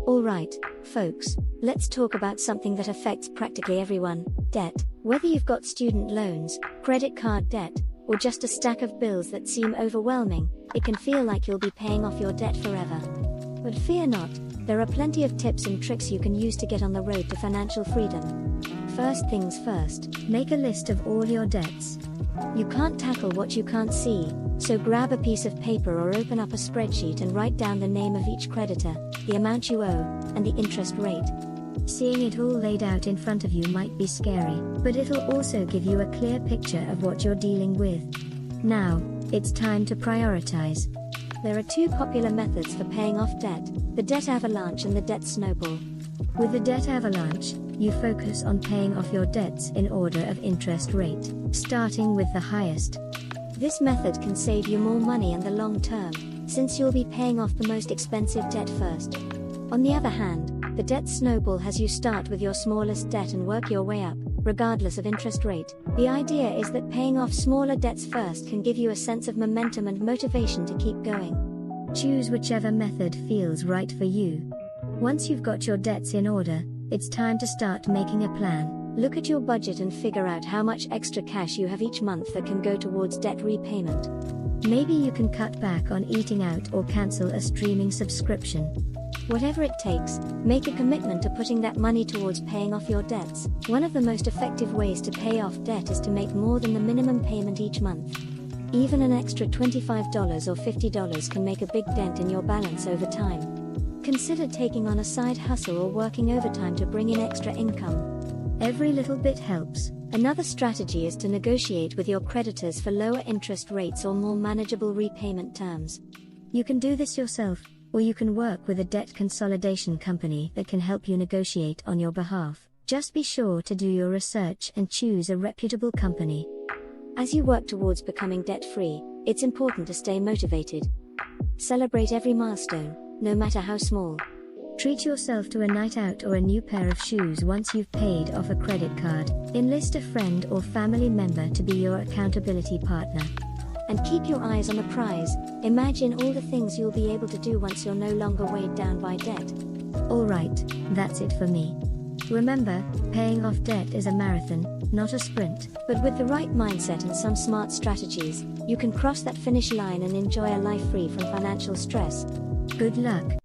Alright, folks, let's talk about something that affects practically everyone: debt. Whether you've got student loans, credit card debt, or just a stack of bills that seem overwhelming, it can feel like you'll be paying off your debt forever. But fear not, there are plenty of tips and tricks you can use to get on the road to financial freedom. First things first, make a list of all your debts. You can't tackle what you can't see, so grab a piece of paper or open up a spreadsheet and write down the name of each creditor, the amount you owe, and the interest rate. Seeing it all laid out in front of you might be scary, but it'll also give you a clear picture of what you're dealing with. Now, it's time to prioritize. There are two popular methods for paying off debt: the debt avalanche and the debt snowball. With the debt avalanche, you focus on paying off your debts in order of interest rate, starting with the highest. This method can save you more money in the long term, since you'll be paying off the most expensive debt first. On the other hand, the debt snowball has you start with your smallest debt and work your way up, regardless of interest rate. The idea is that paying off smaller debts first can give you a sense of momentum and motivation to keep going. Choose whichever method feels right for you. Once you've got your debts in order, it's time to start making a plan. Look at your budget and figure out how much extra cash you have each month that can go towards debt repayment. Maybe you can cut back on eating out or cancel a streaming subscription. Whatever it takes, make a commitment to putting that money towards paying off your debts. One of the most effective ways to pay off debt is to make more than the minimum payment each month. Even an extra $25 or $50 can make a big dent in your balance over time. Consider taking on a side hustle or working overtime to bring in extra income. Every little bit helps. Another strategy is to negotiate with your creditors for lower interest rates or more manageable repayment terms. You can do this yourself, or you can work with a debt consolidation company that can help you negotiate on your behalf. Just be sure to do your research and choose a reputable company. As you work towards becoming debt-free, it's important to stay motivated. Celebrate every milestone, no matter how small. Treat yourself to a night out or a new pair of shoes once you've paid off a credit card. Enlist a friend or family member to be your accountability partner. And keep your eyes on the prize. Imagine all the things you'll be able to do once you're no longer weighed down by debt. Alright, that's it for me. Remember, paying off debt is a marathon, not a sprint. But with the right mindset and some smart strategies, you can cross that finish line and enjoy a life free from financial stress. Good luck.